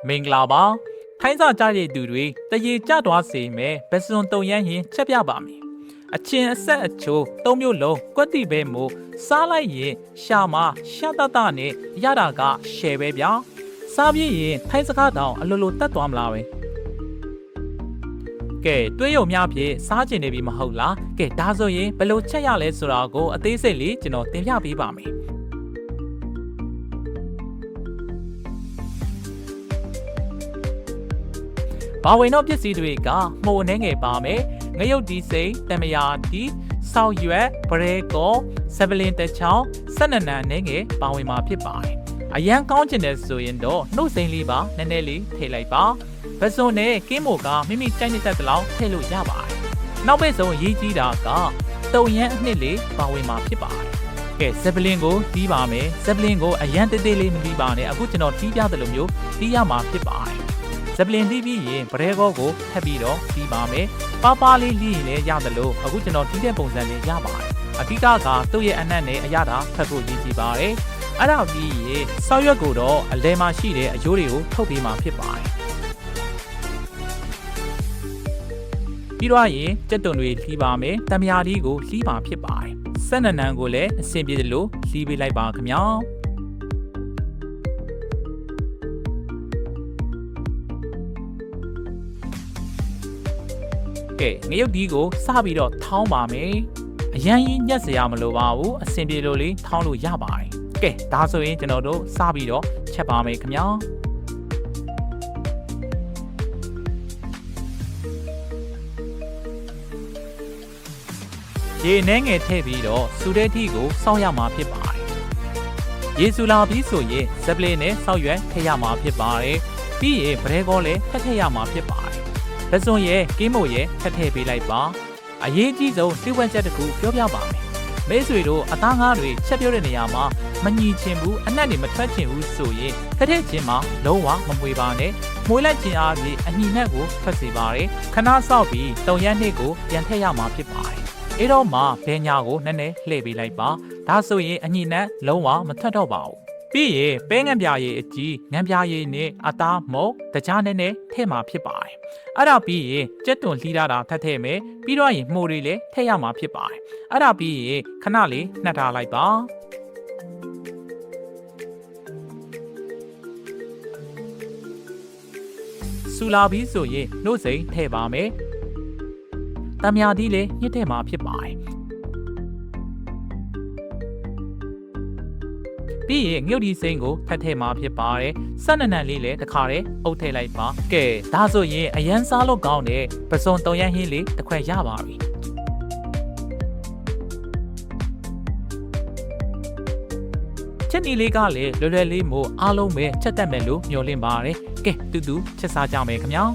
မင်္ဂလာပါထိုင်းစာကြတဲ့သူတွေတရေကြတွားစေမယ်ဘယ်စွန်တုံရမ်းရင်ချက်ပြပါမယ်အချင်းအဆက်အချိုး၃မျိုးလုံးကွက်တိပဲမို့စားလိုက်ရင်ရှာမရှာတတနဲ့ရတာကရှယ်ပဲဗျာစားပြည့်ရင်ထိုင်းစကားတောင်အလိုလိုတတ်သွားမလားပဲကဲတွေးရုံများဖြင့်စားကျင်နေပြီမဟုတ်လားကဲဒါဆိုရင်ဘယ်လိုချက်ရလဲဆိုတာကိုအသေးစိတ်လေးကျွန်တော်တင်ပြပေးပါမယ်ဘာဝင်တော့ပစ္စည်းတွေကမှုန်အနေငယ်ပါမယ်ငရုတ်ဒီစိန်တမယာတီဆောက်ရွက်ဗရဲကောဆပလင်တချောင်းဆက်နနန်အနေငယ်ပါဝင်မှာဖြစ်ပါတယ်အရန်ကောင်းကျင်တယ်ဆိုရင်တော့နှုတ်စိန်လေးပါနည်းနည်းလေးထည့်လိုက်ပါဘစွန်နဲ့ကင်းမိုကမိမိကြိုက်နေတဲ့တလောက်ထည့်လို့ရပါတယ်နောက်ပိတ်ဆုံးရေးကြည့်တာကတုံရန်အနှစ်လေးပါဝင်မှာဖြစ်ပါတယ်ကဲဆပလင်ကိုတီးပါမယ်ဆပလင်ကိုအရန်တေးသေးလေးမတီးပါနဲ့အခုကျွန်တော်တီးပြတယ်လို့မျိုးတီးရမှာဖြစ်ပါတယ်ဇပလင်တီးပြီးရင်ဗရဲကောကိုထပ်ပြီးတော့တီးပါမယ်ပါပါလေးလီးရင်လည်းရတယ်လို့အခုကျွန်တော်တီးတဲ့ပုံစံလေးရပါတယ်အဓိကကသူ့ရဲ့အနက်နဲ့အရသာဖတ်ဖို့ရည်ကြည်ပါတယ်အဲ့ဒါပြီးရင်ဆောက်ရွက်ကိုတော့အလဲမှာရှိတဲ့အယိုးတွေကိုထုတ်ပေးမှာဖြစ်ပါတယ်ပြီးတော့ရင်ကြက်သွန်တွေလှီးပါမယ်တမယာဒီကိုလှီးပါဖြစ်ပါတယ်ဆက်နနန်ကိုလည်းအဆင်ပြေတယ်လို့လှီးပေးလိုက်ပါခင်ဗျာကဲငရုတ်ဒီကိုစပြီးတော့ထောင်းပါမယ်အရန်ကြီးညက်စရာမလိုပါဘူးအဆင်ပြေလို့လေးထောင်းလို့ရပါတယ်ကဲဒါဆိုရင်ကျွန်တော်တို့စပြီးတော့ချက်ပါမယ်ခင်ဗျာရေနှဲငယ်ထည့်ပြီးတော့စူတဲ့ထိကိုစောင့်ရမှာဖြစ်ပါတယ်ရေစူလာပြီးဆိုရင်ဇပလင်းနဲ့စောက်ရွက်ထည့်ရမှာဖြစ်ပါတယ်ပြီးရင်ဗရဲကောလည်းထည့်ရမှာဖြစ်ပါတယ်ဘစွန်ရဲ့ကင်းမို့ရဲ့ထည့်ပေးလိုက်ပါအရေးကြီးဆုံးတိဝက်ချက်တစ်ခုပြောပြပါမယ်မဲဆွေတို့အသားငါးတွေချက်ပြောတဲ့နေရာမှာမညီချင်ဘူးအနက်တွေမထွက်ချင်ဘူးဆိုရင်ခက်တဲ့ချင်းမှာလုံးဝမမွေပါနဲ့မွေးလိုက်ခြင်းအားဖြင့်အညီနဲ့ကိုထွက်စေပါတယ်ခဏဆောက်ပြီးတုံရက်နှစ်ကိုပြန်ထည့်ရမှာဖြစ်ပါတယ်အဲ့တော့မှဘဲညာကိုနည်းနည်းလှည့်ပေးလိုက်ပါဒါဆိုရင်အညီနဲ့လုံးဝမထွက်တော့ပါဘူးပြီးရင်ပဲငံပြာရည်အကြီးငံပြာရည်နဲ့အသားမုတ်တကြားနဲ့ထည့်မှာဖြစ်ပါတယ်အဲ့ဒါပြီးရင်ကြက်သွန်လှီးတာထပ်ထည့်မယ်ပြီးတော့ရင်မှုတွေလည်းထည့်ရမှာဖြစ်ပါတယ်အဲ့ဒါပြီးရင်ခဏလေးနှက်ထားလိုက်ပါစူလာပြီးဆိုရင်နှုတ်စိန်ထည့်ပါမယ်တမယာဒီလည်းညှစ်ထည့်မှာဖြစ်ပါတယ်ပြီးရင်ငှုတ်ဒီစိန်ကိုထပ်ထည့်မှာဖြစ်ပါတယ်ဆက်နနန်လေးလည်းတစ်ခါတည်းအုပ်ထည့်လိုက်ပါကဲဒါဆိုရင်အရန်စားလို့ကောင်းတဲ့ပစုံတုံရမ်းဟင်းလေးတစ်ခွက်ရပါပြီချက်နီလေးကလည်းလွယ်လွယ်လေးမို့အားလုံးပဲချက်တတ်မယ်လို့မျှော်လင့်ပါတယ်ကဲတူတူချက်စားကြမယ်ခင်ဗျာ